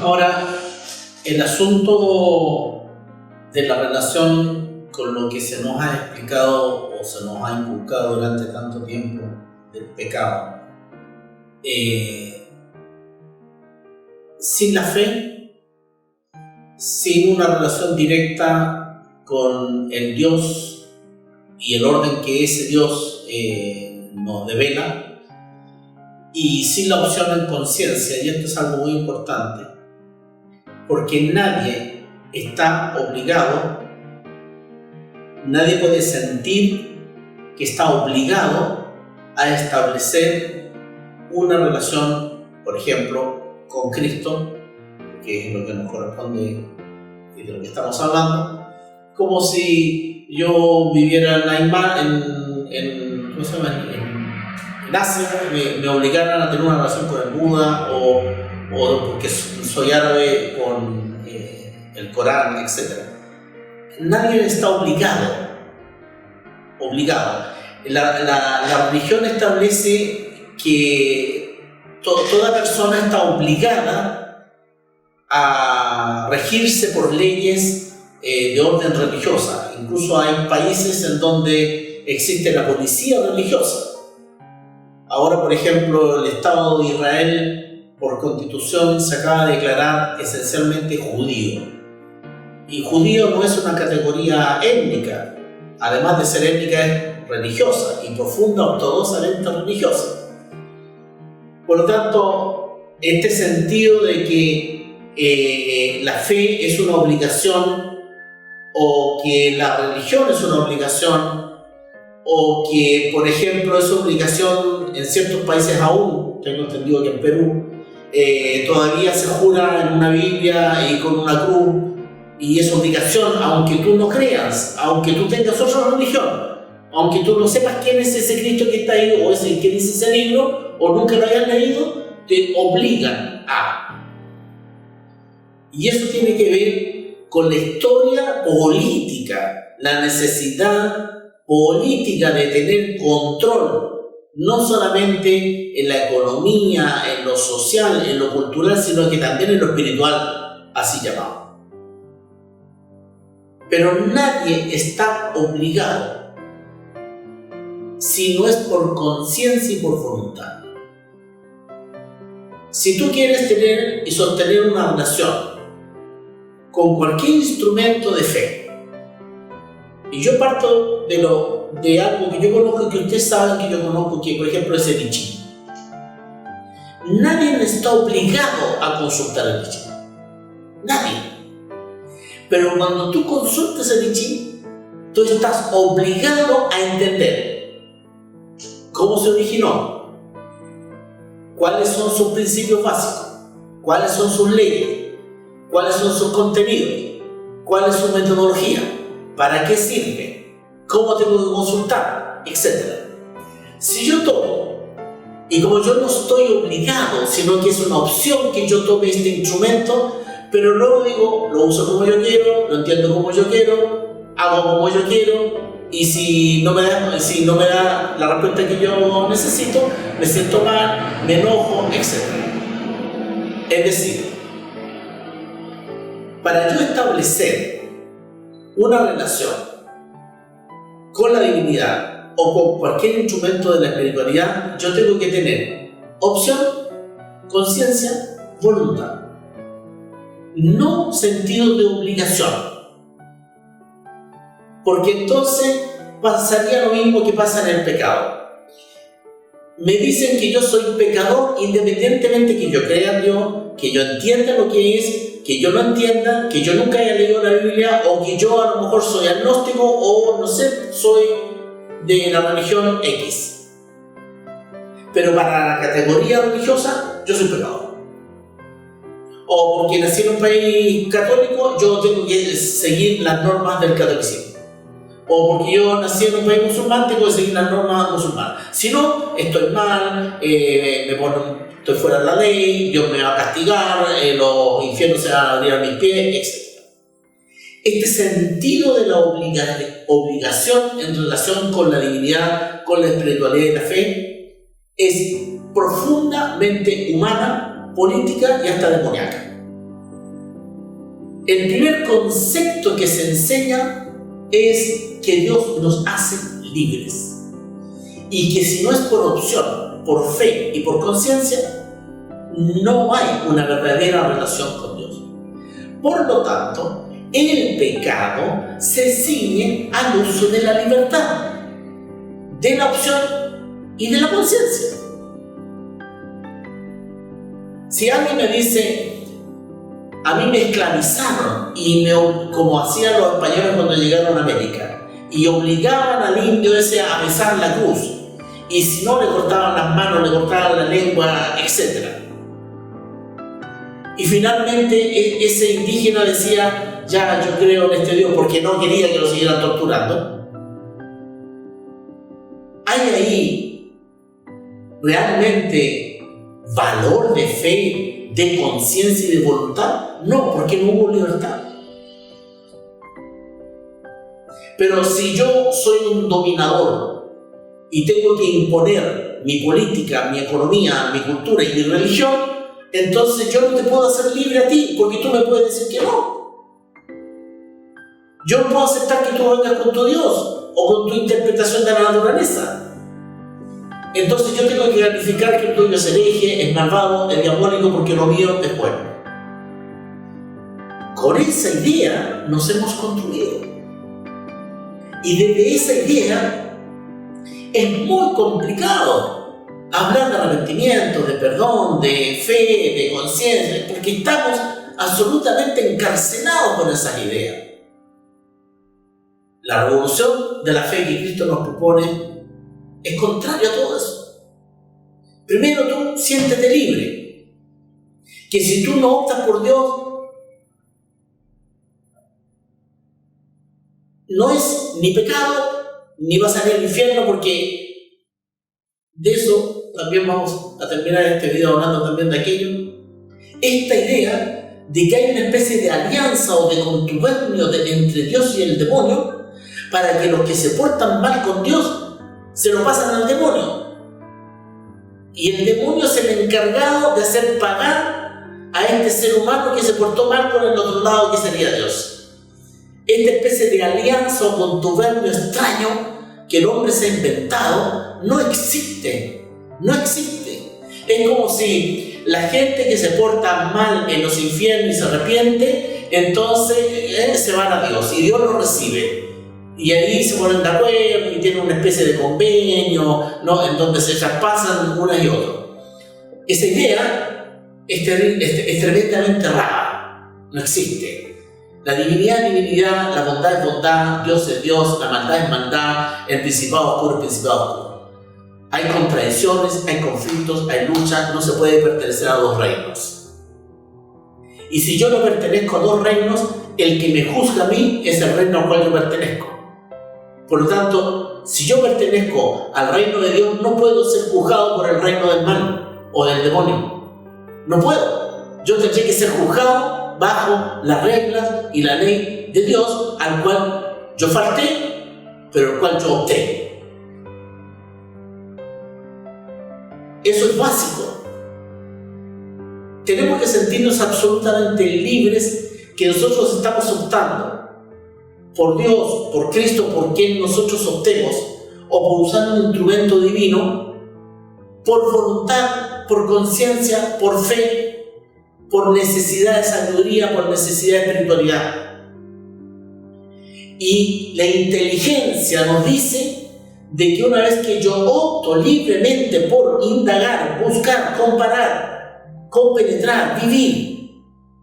Ahora, el asunto de la relación con lo que se nos ha explicado o se nos ha inculcado durante tanto tiempo del pecado, sin la fe, sin una relación directa con el Dios y el orden que ese Dios nos devela, y sin la opción en conciencia, y esto es algo muy importante, porque nadie está obligado, nadie puede sentir que está obligado a establecer una relación, por ejemplo, con Cristo, que es lo que nos corresponde y de lo que estamos hablando, como si yo viviera en ¿cómo se llama? En Asia, me obligaran a tener una relación con el Buda, o porque soy árabe con el Corán, etc. Nadie está obligado. La religión establece que toda persona está obligada a regirse por leyes de orden religiosa. Incluso hay países en donde existe la policía religiosa. Ahora, por ejemplo, el Estado de Israel, por constitución, se acaba de declarar esencialmente judío. Y judío no es una categoría étnica, además de ser étnica, es religiosa y profunda, ortodoxamente religiosa. Por lo tanto, este sentido de que la fe es una obligación, o que la religión es una obligación, o que, por ejemplo, es obligación en ciertos países aún, tengo entendido que en Perú, todavía se jura en una Biblia y con una cruz, y es obligación, aunque tú no creas, aunque tú tengas otra religión, aunque tú no sepas quién es ese Cristo que está ahí, o ese que dice ese libro, o nunca lo hayas leído, te obligan a. Y eso tiene que ver con la historia política, la necesidad política de tener control, no solamente en la economía, en lo social, en lo cultural, sino que también en lo espiritual, así llamado. Pero nadie está obligado, si no es por conciencia y por voluntad. Si tú quieres tener y sostener una relación con cualquier instrumento de fe, y yo parto de algo que yo conozco, que ustedes saben que yo conozco, que por ejemplo es el I Ching. Nadie está obligado a consultar el I Ching. Nadie. Pero cuando tú consultas el I Ching, tú estás obligado a entender cómo se originó, cuáles son sus principios básicos, cuáles son sus leyes, cuáles son sus contenidos, cuál es su metodología, para qué sirve, cómo tengo que consultar, etc. Si yo tomo, y como yo no estoy obligado, sino que es una opción que yo tome este instrumento, pero luego digo, lo uso como yo quiero, lo entiendo como yo quiero, hago como yo quiero, y si no me da la respuesta que yo necesito, me siento mal, me enojo, etc. Es decir, para yo establecer una relación con la divinidad o con cualquier instrumento de la espiritualidad, yo tengo que tener opción, conciencia, voluntad. No sentido de obligación, porque entonces pasaría lo mismo que pasa en el pecado. Me dicen que yo soy pecador independientemente que yo crea en Dios, que yo entienda lo que es, que yo no entienda, que yo nunca haya leído la Biblia, o que yo a lo mejor soy agnóstico, o no sé, soy de la religión X. Pero para la categoría religiosa, yo soy pecador. O porque nací en un país católico, yo tengo que seguir las normas del catolicismo. O porque yo nací en un país musulmán, tengo que seguir las normas musulmanas. Si no, estoy mal, estoy fuera de la ley, Dios me va a castigar, los infiernos se van a abrir a mis pies, etc. Este sentido de la obligación en relación con la divinidad, con la espiritualidad y la fe, es profundamente humana, política y hasta demoníaca. el primer concepto que se enseña es que Dios nos hace libres. Y que si no es por opción, por fe y por conciencia, no hay una verdadera relación con Dios. Por lo tanto, el pecado se ciñe al uso de la libertad, de la opción y de la conciencia. Si alguien me dice, a mí me esclavizaron y como hacían los españoles cuando llegaron a América, y obligaban al indio ese a besar la cruz, y si no le cortaban las manos, le cortaban la lengua, etc. Y finalmente ese indígena decía, ya yo creo en este Dios porque no quería que lo siguieran torturando. ¿Hay ahí realmente valor de fe, de conciencia y de voluntad? No, porque no hubo libertad. Pero si yo soy un dominador y tengo que imponer mi política, mi economía, mi cultura y mi religión, entonces yo no te puedo hacer libre a ti, porque tú me puedes decir que no. Yo no puedo aceptar que tú vengas con tu Dios o con tu interpretación de la naturaleza. Entonces yo tengo que calificar que el tuyo es hereje, es malvado, es diabólico, porque lo mío es bueno. Con esa idea nos hemos construido. Y desde esa idea es muy complicado hablar de arrepentimiento, de perdón, de fe, de conciencia, porque estamos absolutamente encarcelados con esas ideas. La revolución de la fe que Cristo nos propone es contraria a todo eso. Primero tú siéntete libre, que si tú no optas por Dios, no es ni pecado, ni vas a ir al infierno, porque de eso también vamos a terminar este video hablando también de aquello. Esta idea de que hay una especie de alianza o de contubernio entre Dios y el demonio, para que los que se portan mal con Dios se lo pasan al demonio. Y el demonio es el encargado de hacer pagar a este ser humano que se portó mal por el otro lado, que sería Dios. Esta especie de alianza o contubernio extraño que el hombre se ha inventado no existe. No existe. Es como si la gente que se porta mal en los infiernos y se arrepiente, entonces se van a Dios y Dios lo recibe. Y ahí se ponen de acuerdo y tienen una especie de convenio, ¿no?, en donde se traspasan una y otra. Esa idea es tremendamente rara. No existe. La divinidad es divinidad, la bondad es bondad, Dios es Dios, la maldad es maldad, el principado oscuro es principado oscuro. Hay contradicciones, hay conflictos, hay luchas, no se puede pertenecer a dos reinos. Y si yo no pertenezco a dos reinos, el que me juzga a mí es el reino al cual yo pertenezco. Por lo tanto, si yo pertenezco al reino de Dios, no puedo ser juzgado por el reino del mal o del demonio. No puedo. Yo tendré que ser juzgado bajo las reglas y la ley de Dios, al cual yo falté, pero al cual yo opté. Eso es básico. Tenemos que sentirnos absolutamente libres, que nosotros estamos optando por Dios, por Cristo, por quien nosotros optemos, o por usar un instrumento divino, por voluntad, por conciencia, por fe, por necesidad de sabiduría, por necesidad de espiritualidad. Y la inteligencia nos dice de que una vez que yo opto libremente por indagar, buscar, comparar, compenetrar, vivir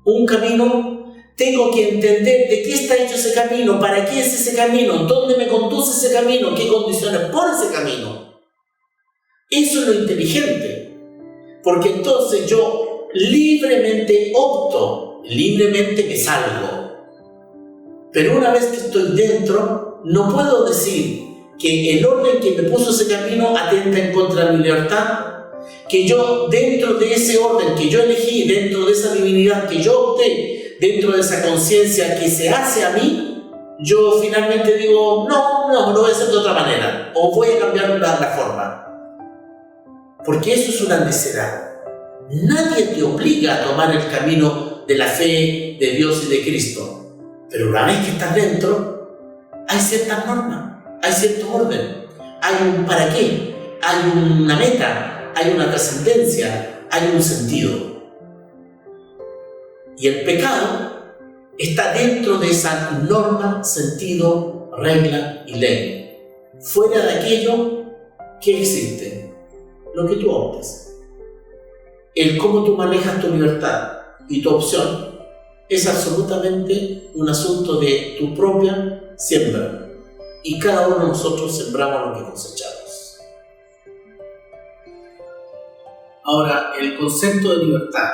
un camino, tengo que entender de qué está hecho ese camino, para qué es ese camino, dónde me conduce ese camino, qué condiciones pone ese camino. Eso es lo inteligente, porque entonces yo libremente opto, libremente me salgo. Pero una vez que estoy dentro, no puedo decir que el orden que me puso ese camino atenta en contra de mi libertad, que yo dentro de ese orden que yo elegí, dentro de esa divinidad que yo opté, dentro de esa conciencia que se hace a mí, yo finalmente digo, no, lo voy a hacer de otra manera, o voy a cambiar la forma. Porque eso es una necedad. Nadie te obliga a tomar el camino de la fe, de Dios y de Cristo. Pero una vez que estás dentro, hay ciertas normas, hay cierto orden, hay un para qué, hay una meta, hay una trascendencia, hay un sentido. Y el pecado está dentro de esa norma, sentido, regla y ley. Fuera de aquello, ¿qué existe? Lo que tú optes. El cómo tú manejas tu libertad y tu opción es absolutamente un asunto de tu propia siembra. Y cada uno de nosotros sembramos lo que cosechamos. Ahora, el concepto de libertad,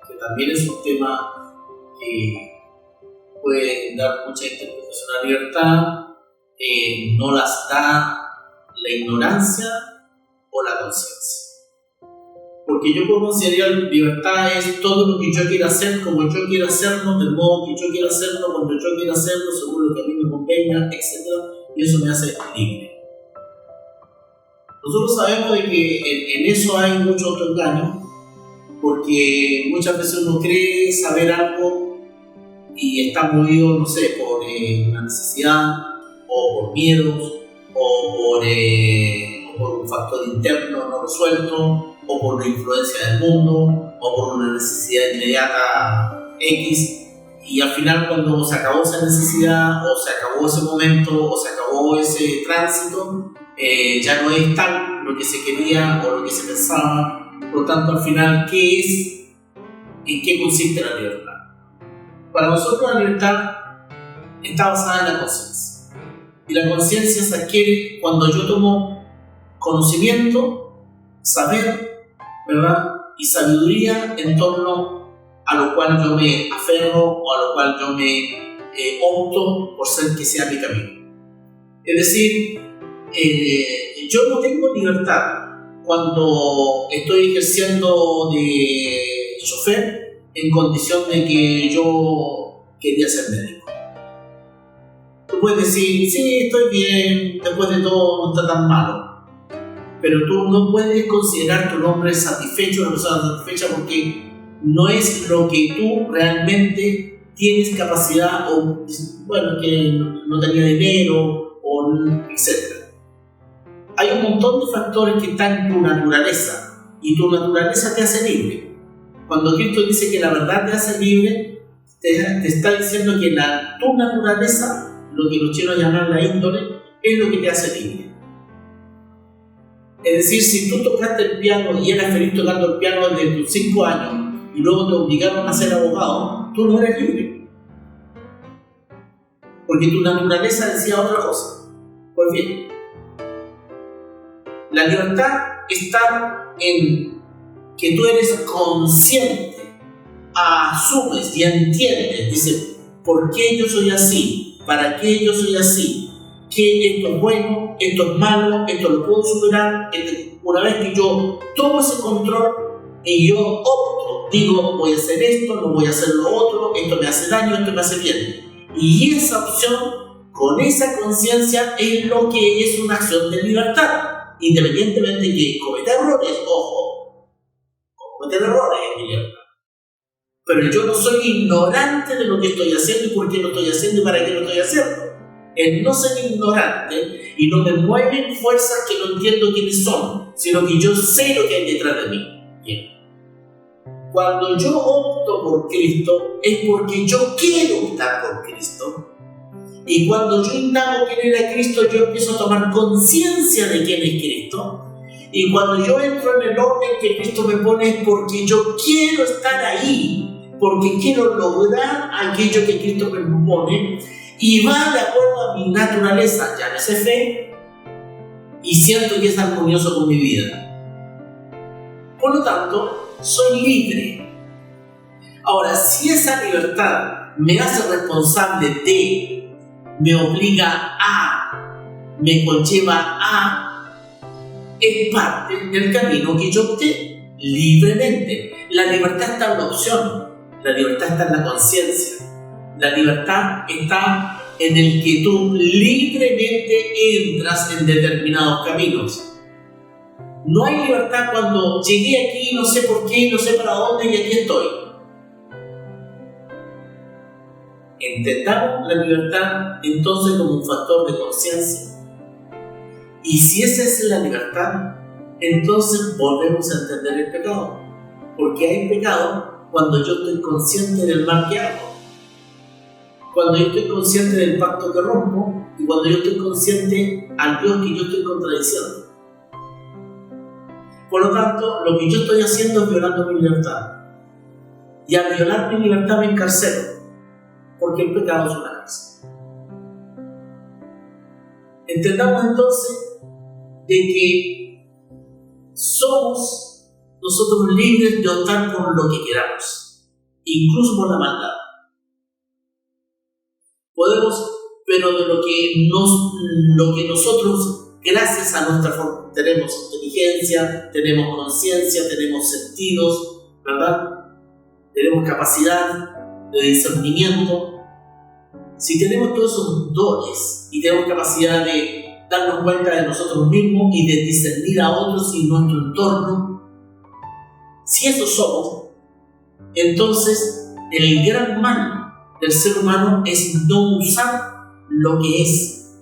que también es un tema que puede dar mucha interpretación a la libertad, no las da la ignorancia o la conciencia. Porque yo puedo considerar libertad es todo lo que yo quiera hacer, como yo quiera hacerlo, del modo que yo quiera hacerlo, cuando yo quiera hacerlo, según lo que a mí me convenga, etc. Y eso me hace libre. Nosotros sabemos de que en eso hay mucho autoengaño, porque muchas veces uno cree saber algo y está movido, no sé, por una necesidad, o por miedos, o por un factor interno no resuelto, o por la influencia del mundo, o por una necesidad inmediata X, y al final cuando se acabó esa necesidad, o se acabó ese momento, o se acabó ese tránsito, ya no es tal lo que se quería o lo que se pensaba. Por lo tanto, al final, ¿qué es? ¿En qué consiste la libertad? Para nosotros la libertad está basada en la conciencia, y la conciencia se adquiere cuando yo tomo conocimiento, saber, ¿verdad? Y sabiduría en torno a lo cual yo me aferro o a lo cual yo me opto por ser que sea mi camino. Es decir, yo no tengo libertad cuando estoy ejerciendo de chofer en condición de que yo quería ser médico. Tú puedes decir, sí, estoy bien, después de todo no está tan malo. Pero tú no puedes considerar tu nombre satisfecho, una persona satisfecha, porque no es lo que tú realmente tienes capacidad, o bueno, que no tenía dinero, o etc. Hay un montón de factores que están en tu naturaleza, y tu naturaleza te hace libre. Cuando Cristo dice que la verdad te hace libre, te está diciendo que tu naturaleza, lo que los chinos llaman la índole, es lo que te hace libre. Es decir, si tú tocaste el piano y eras feliz tocando el piano desde tus 5 años y luego te obligaron a ser abogado, tú no eres libre. Porque tu naturaleza decía otra cosa. Pues bien, la libertad está en que tú eres consciente, asumes y entiendes, dice, ¿por qué yo soy así? ¿Para qué yo soy así? Que esto es bueno, esto es malo, esto lo puedo superar. Una vez que yo tomo ese control y yo opto, digo, voy a hacer esto, no voy a hacer lo otro, esto me hace daño, esto me hace bien. Y esa opción, con esa conciencia, es lo que es una acción de libertad. Independientemente de que cometa errores, ojo, cometer errores es libertad. Pero yo no soy ignorante de lo que estoy haciendo y por qué lo estoy haciendo y para qué lo estoy haciendo. El no ser ignorante y no me mueven fuerzas que no entiendo quiénes son, sino que yo sé lo que hay detrás de mí. Bien. Cuando yo opto por Cristo es porque yo quiero optar por Cristo. Y cuando yo indago quién era Cristo, yo empiezo a tomar conciencia de quién es Cristo. Y cuando yo entro en el orden que Cristo me pone es porque yo quiero estar ahí, porque quiero lograr aquello que Cristo me propone. Y va de acuerdo a mi naturaleza, llámese fe, y siento que es armonioso con mi vida. Por lo tanto, soy libre. Ahora, si esa libertad me hace responsable de, me obliga a, me conlleva a, es parte del camino que yo opté libremente. La libertad está en la opción, la libertad está en la conciencia. La libertad está en el que tú libremente entras en determinados caminos. No hay libertad cuando llegué aquí, no sé por qué, no sé para dónde y aquí estoy. entendamos la libertad entonces como un factor de conciencia. Y si esa es la libertad, entonces volvemos a entender el pecado. Porque hay pecado cuando yo estoy consciente del mal que hago, cuando yo estoy consciente del pacto que rompo y cuando yo estoy consciente al Dios que yo estoy contradiciendo. Por lo tanto, lo que yo estoy haciendo es violando mi libertad. Y al violar mi libertad me encarcelo, porque el pecado es una cárcel. Entendamos entonces de que somos nosotros libres de optar por lo que queramos, incluso por la maldad. Podemos, pero de lo que nosotros, gracias a nuestra forma, tenemos inteligencia, tenemos conciencia, tenemos sentidos, ¿verdad? Tenemos capacidad de discernimiento. Si tenemos todos esos dones y tenemos capacidad de darnos cuenta de nosotros mismos y de discernir a otros y nuestro entorno, si eso somos, entonces el gran mal del ser humano es no usar lo que es,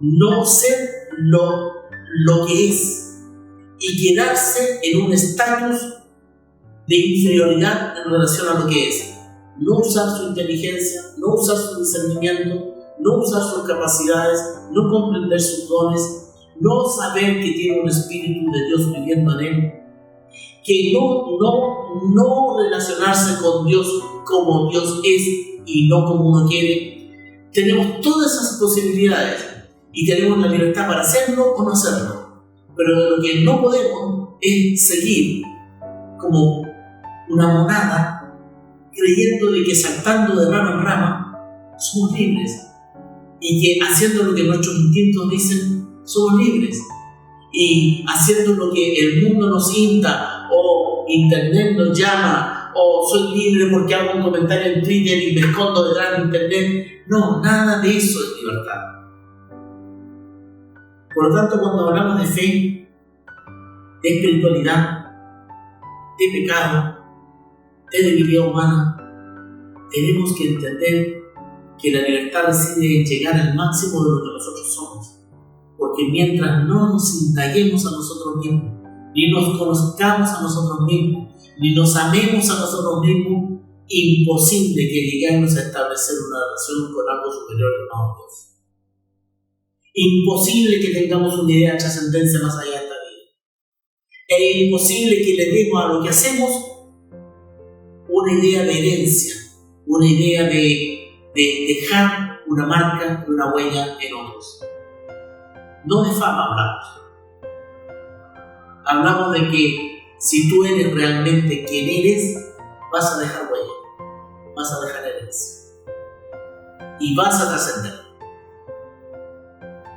no ser lo que es y quedarse en un estatus de inferioridad en relación a lo que es. No usar su inteligencia, no usar su discernimiento, no usar sus capacidades, no comprender sus dones, no saber que tiene un Espíritu de Dios viviendo en él, que no relacionarse con Dios como Dios es y no como uno quiere. Tenemos todas esas posibilidades y tenemos la libertad para hacerlo o no hacerlo, pero de lo que no podemos es seguir como una monada creyendo de que saltando de rama en rama somos libres y que haciendo lo que nuestros instintos dicen somos libres y haciendo lo que el mundo nos insta o internet nos llama o soy libre porque hago un comentario en Twitter y me escondo detrás de internet. No, nada de eso es libertad. Por lo tanto, cuando hablamos de fe, de espiritualidad, de pecado, de debilidad humana, tenemos que entender que la libertad reside en llegar al máximo de lo que nosotros somos, porque mientras no nos indaguemos a nosotros mismos, ni nos conozcamos a nosotros mismos, ni nos amemos a nosotros mismos, imposible que lleguemos a establecer una relación con algo superior llamado Dios. Imposible que tengamos una idea de trascendencia más allá de esta vida. Es imposible que le demos a lo que hacemos una idea de herencia, una idea de dejar una marca, una huella en otros. No de fama hablamos. Hablamos de que si tú eres realmente quien eres, vas a dejar huella, vas a dejar herencia y vas a trascender.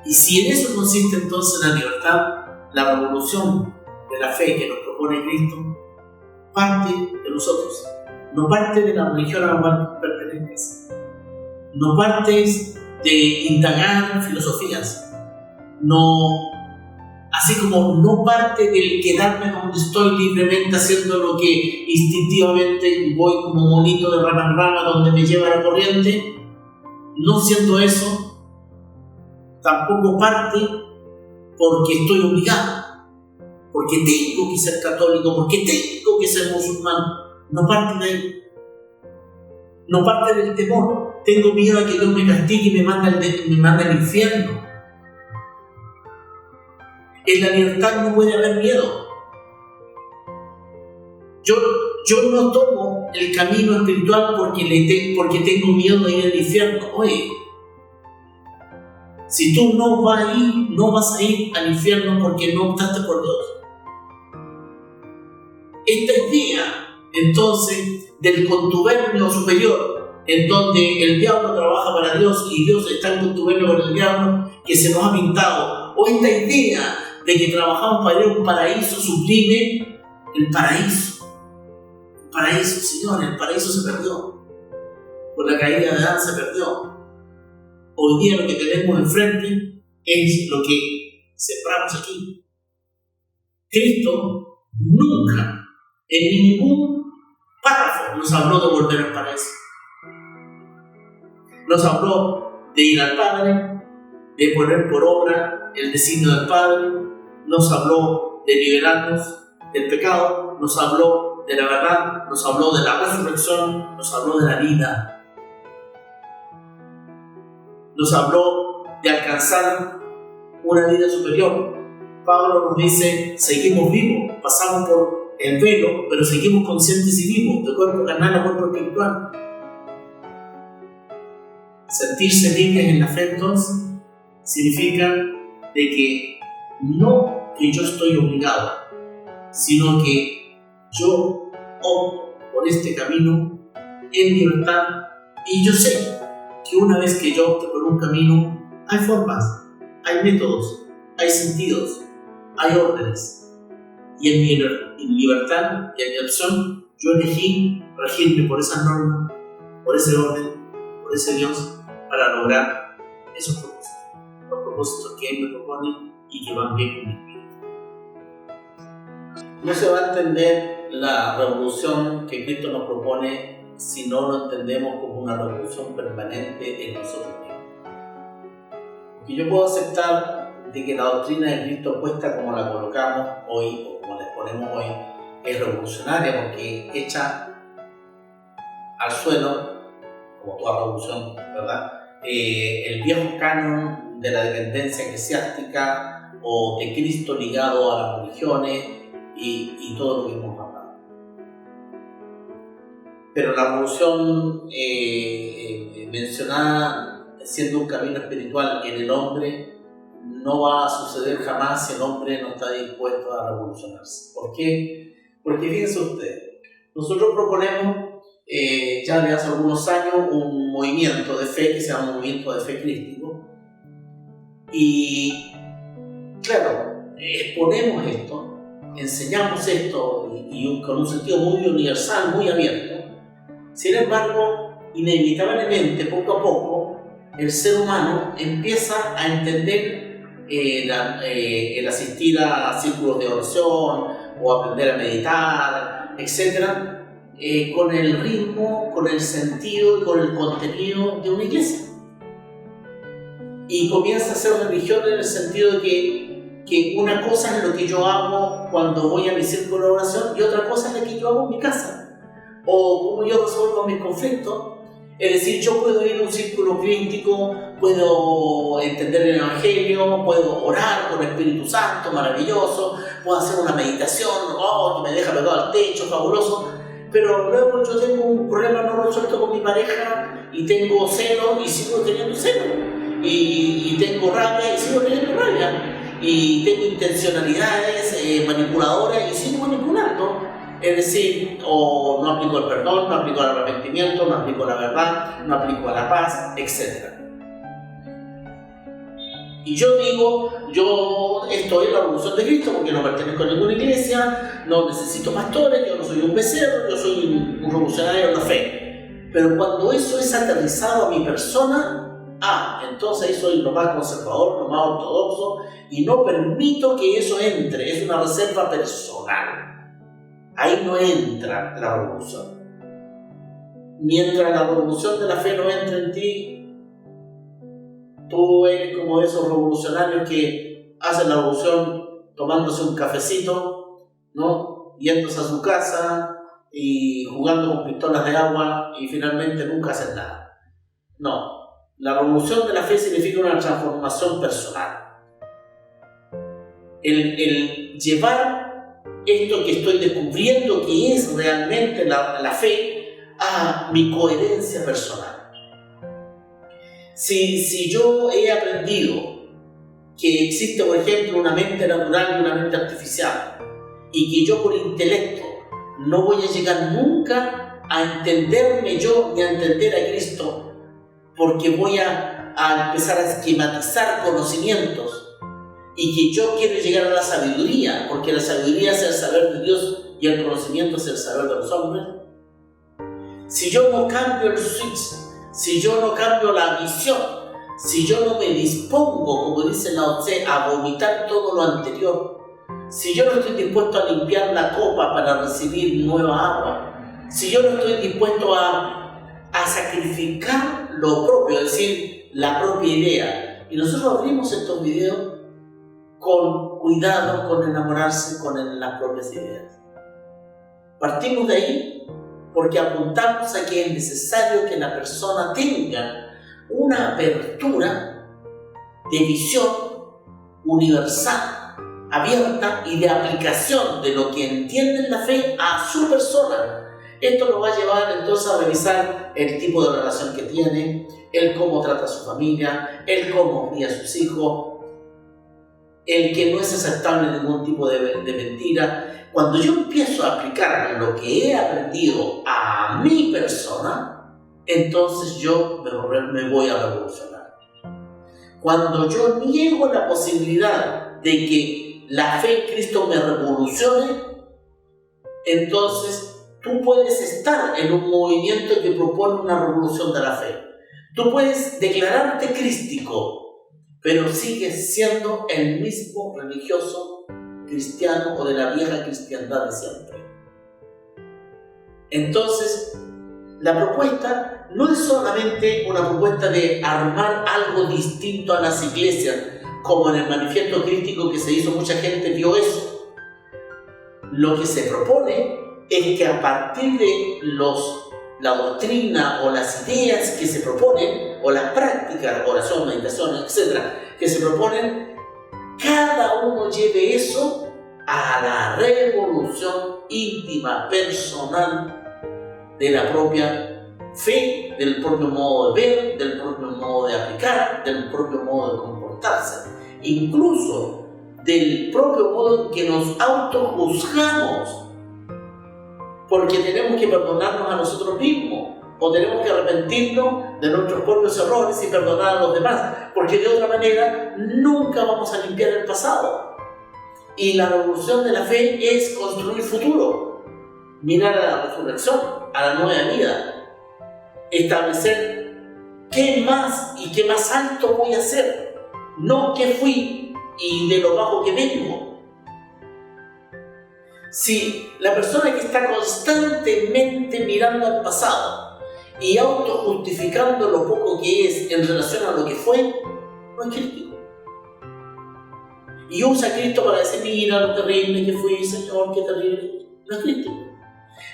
Y si en eso consiste entonces la libertad, la revolución de la fe que nos propone Cristo, parte de nosotros. No parte de la religión a la cual pertenezcas. No partes de indagar filosofías. No, así como no parte del quedarme donde estoy libremente haciendo lo que instintivamente voy como monito de rama en rama donde me lleva la corriente. No siendo eso, tampoco parte porque estoy obligado, porque tengo que ser católico, porque tengo que ser musulmán. No parte de ahí. No parte del temor. Tengo miedo a que Dios me castigue y me mande al infierno. En la libertad no puede haber miedo. Yo no tomo el camino espiritual porque tengo miedo de ir al infierno. Oye, si tú no vas a ir al infierno porque no optaste por Dios. Esta idea entonces del contubernio superior, en donde el diablo trabaja para Dios y Dios está en contubernio con el diablo, que se nos ha pintado, o esta idea de que trabajamos para ir a un paraíso sublime, el paraíso, Señor, el paraíso se perdió, por la caída de Adán se perdió. Hoy día lo que tenemos enfrente es lo que sembramos aquí. Cristo nunca, en ningún párrafo, nos habló de volver al paraíso. nos habló de ir al Padre, de poner por obra el designio del Padre, nos habló de liberarnos del pecado, nos habló de la verdad, nos habló de la resurrección, nos habló de la vida, nos habló de alcanzar una vida superior. Pablo nos dice, seguimos vivos, pasamos por el velo, pero seguimos conscientes y vivos, de cuerpo carnal a cuerpo espiritual. Sentirse libres en la fe, entonces, significa de que no que yo estoy obligado, sino que yo opto por este camino en libertad, y yo sé que una vez que yo opte por un camino, hay formas, hay métodos, hay sentidos, hay órdenes, y en mi libertad y en mi opción yo elegí regirme por esas normas, por ese orden, por ese Dios, para lograr esos propósitos, los propósitos que Él me propone y que van bien con mi vida. No se va a entender la revolución que Cristo nos propone si no lo entendemos como una revolución permanente en nosotros mismos. Porque yo puedo aceptar de que la doctrina de Cristo, puesta como la colocamos hoy o como la exponemos hoy, es revolucionaria porque hecha al suelo, como toda revolución, ¿verdad? El viejo canon de la dependencia eclesiástica o de Cristo ligado a las religiones y todo lo que hemos hablado. Pero la revolución mencionada, siendo un camino espiritual en el hombre, no va a suceder jamás si el hombre no está dispuesto a revolucionarse. ¿Por qué? Porque fíjense ustedes, nosotros proponemos ya de hace algunos años un movimiento de fe que se llama Movimiento de Fe Crístico, y claro, exponemos esto, enseñamos esto y con un sentido muy universal, muy abierto. Sin embargo, inevitablemente, poco a poco, el ser humano empieza a entender el asistir a círculos de oración o aprender a meditar, etc., con el ritmo, con el sentido y con el contenido de una iglesia. Y comienza a ser religión en el sentido de que una cosa es lo que yo hago cuando voy a mi círculo de oración y otra cosa es la que yo hago en mi casa, o cómo yo resuelvo mis conflictos. Es decir, yo puedo ir a un círculo crítico, puedo entender el Evangelio, puedo orar con el Espíritu Santo, maravilloso, puedo hacer una meditación, que me deja pegado al techo, fabuloso, pero luego yo tengo un problema no resuelto con mi pareja y tengo celos y sigo teniendo celos, y tengo rabia y sigo teniendo rabia, y tengo intencionalidades manipuladoras y sigo manipulando. Es decir, o no aplico el perdón, no aplico el arrepentimiento, no aplico la verdad, no aplico la paz, etc. Y yo digo, yo estoy en la revolución de Cristo porque no pertenezco a ninguna iglesia, no necesito pastores, yo no soy un becerro, yo soy un revolucionario de la fe. Pero cuando eso es aterrizado a mi persona, entonces ahí soy lo más conservador, lo más ortodoxo, y no permito que eso entre, es una reserva personal. Ahí no entra la revolución. Mientras la revolución de la fe no entra en ti, tú eres como esos revolucionarios que hacen la revolución tomándose un cafecito, ¿no? Yéndose a su casa y jugando con pistolas de agua y finalmente nunca hacen nada. No, la revolución de la fe significa una transformación personal. El llevar esto que estoy descubriendo que es realmente la fe a mi coherencia personal. Si yo he aprendido que existe, por ejemplo, una mente natural y una mente artificial, y que yo por intelecto no voy a llegar nunca a entenderme yo ni a entender a Cristo, porque voy a empezar a esquematizar conocimientos, y que yo quiero llegar a la sabiduría, porque la sabiduría es el saber de Dios y el conocimiento es el saber de los hombres. Si yo no cambio el switch, si yo no cambio la visión, si yo no me dispongo, como dice Lao Tse, a vomitar todo lo anterior, si yo no estoy dispuesto a limpiar la copa para recibir nueva agua, si yo no estoy dispuesto a sacrificar lo propio, es decir, la propia idea. Y nosotros abrimos estos videos con cuidado, con enamorarse con las propias ideas. Partimos de ahí porque apuntamos a que es necesario que la persona tenga una apertura de visión universal, abierta y de aplicación de lo que entiende en la fe a su persona. Esto lo va a llevar entonces a revisar el tipo de relación que tiene, el cómo trata a su familia, el cómo cría a sus hijos, el que no es aceptable ningún tipo de mentira. Cuando yo empiezo a aplicar lo que he aprendido a mi persona, entonces yo me voy a revolucionar. Cuando yo niego la posibilidad de que la fe en Cristo me revolucione, entonces tú puedes estar en un movimiento que propone una revolución de la fe. Tú puedes declararte crístico, pero sigues siendo el mismo religioso cristiano o de la vieja cristiandad de siempre. Entonces, la propuesta no es solamente una propuesta de armar algo distinto a las iglesias, como en el manifiesto crítico que se hizo, mucha gente vio eso. Lo que se propone es que a partir de la doctrina o las ideas que se proponen, o las prácticas, oración, meditación, etc., que se proponen, cada uno lleve eso a la revolución íntima, personal de la propia fe, del propio modo de ver, del propio modo de aplicar, del propio modo de comportarse, incluso del propio modo en que nos autojuzgamos, porque tenemos que perdonarnos a nosotros mismos, o tenemos que arrepentirnos de nuestros propios errores y perdonar a los demás, porque de otra manera nunca vamos a limpiar el pasado. Y la revolución de la fe es construir futuro, mirar a la resurrección, a la nueva vida, establecer qué más y qué más alto voy a hacer, no qué fui y de lo bajo que vengo. Si la persona que está constantemente mirando al pasado y autojustificando lo poco que es en relación a lo que fue, no es crítico. Y usa a Cristo para decir, mira lo terrible que fui, Señor, qué terrible. No es crítico.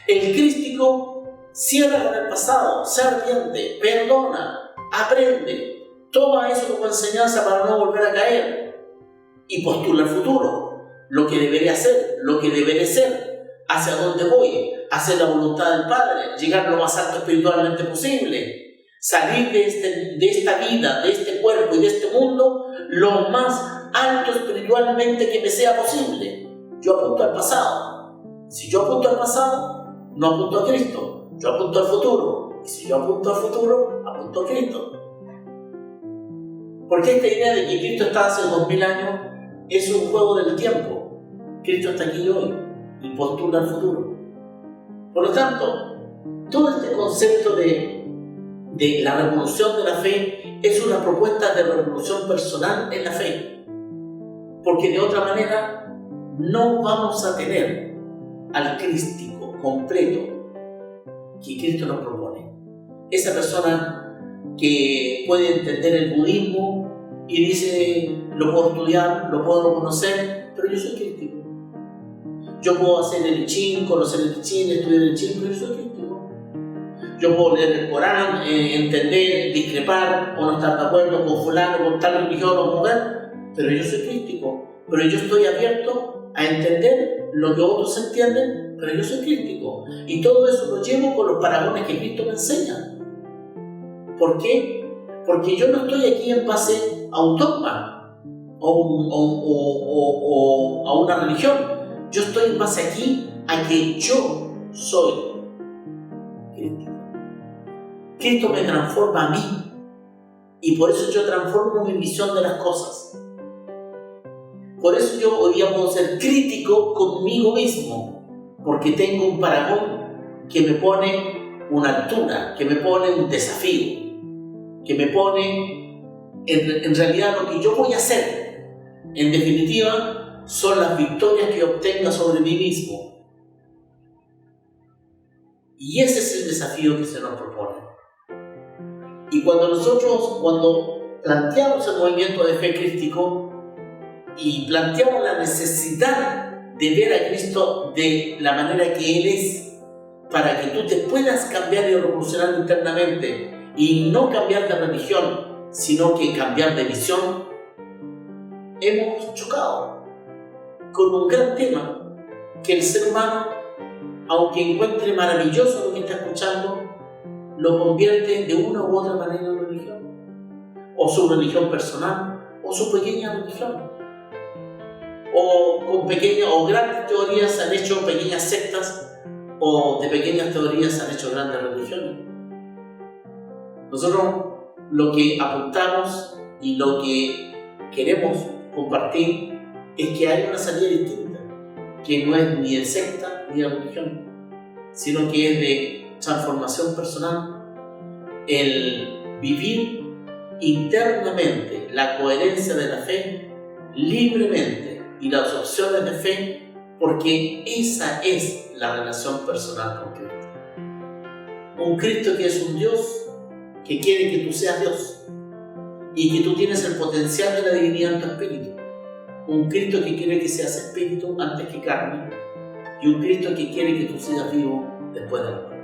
El crístico cierra con el pasado, se arrepiente, perdona, aprende, toma eso como enseñanza para no volver a caer y postula el futuro, lo que debería hacer, lo que deberé ser, hacia dónde voy, hacer la voluntad del Padre, llegar lo más alto espiritualmente posible, salir de esta vida, de este cuerpo y de este mundo lo más alto espiritualmente que me sea posible. Yo apunto al pasado. Si yo apunto al pasado, no apunto a Cristo. Yo apunto al futuro. Y si yo apunto al futuro, apunto a Cristo. Porque esta idea de que Cristo está hace 2000 años es un juego del tiempo. Cristo está aquí hoy y postula el futuro. Por lo tanto, todo este concepto de la revolución de la fe es una propuesta de revolución personal en la fe. Porque de otra manera no vamos a tener al crístico completo que Cristo nos propone. Esa persona que puede entender el budismo y dice, lo puedo estudiar, lo puedo conocer, pero yo soy crístico. Yo puedo hacer el I Ching, conocer el I Ching, estudiar el I Ching, pero yo soy crístico. Yo puedo leer el Corán, entender, discrepar o no estar de acuerdo con fulano, con tal religión o mujer, pero yo soy crístico. Pero yo estoy abierto a entender lo que otros entienden, pero yo soy crístico. Y todo eso lo llevo con los paragones que Cristo me enseña. ¿Por qué? Porque yo no estoy aquí en base a un dogma o a una religión. Yo estoy en base aquí a que yo soy crístico. Cristo me transforma a mí y por eso yo transformo mi visión de las cosas. Por eso yo hoy día puedo ser crítico conmigo mismo, porque tengo un paragón que me pone una altura, que me pone un desafío, que me pone en realidad lo que yo voy a hacer. En definitiva, son las victorias que obtenga sobre mí mismo. Y ese es el desafío que se nos propone. Y cuando planteamos el movimiento de fe crístico y planteamos la necesidad de ver a Cristo de la manera que Él es, para que tú te puedas cambiar y revolucionar internamente y no cambiar de religión, sino que cambiar de visión, hemos chocado con un gran tema que el ser humano, aunque encuentre maravilloso lo que está escuchando, lo convierte de una u otra manera en religión, o su religión personal, o su pequeña religión, o con pequeñas o grandes teorías se han hecho pequeñas sectas, o de pequeñas teorías se han hecho grandes religiones. Nosotros lo que apuntamos y lo que queremos compartir es que hay una salida distinta, que no es ni de secta ni de religión, sino que es de transformación personal, el vivir internamente la coherencia de la fe libremente y las opciones de fe, porque esa es la relación personal con Cristo. Un Cristo que es un Dios que quiere que tú seas Dios y que tú tienes el potencial de la divinidad en tu espíritu. Un Cristo que quiere que seas espíritu antes que carne, y un Cristo que quiere que tú sigas vivo después de la muerte.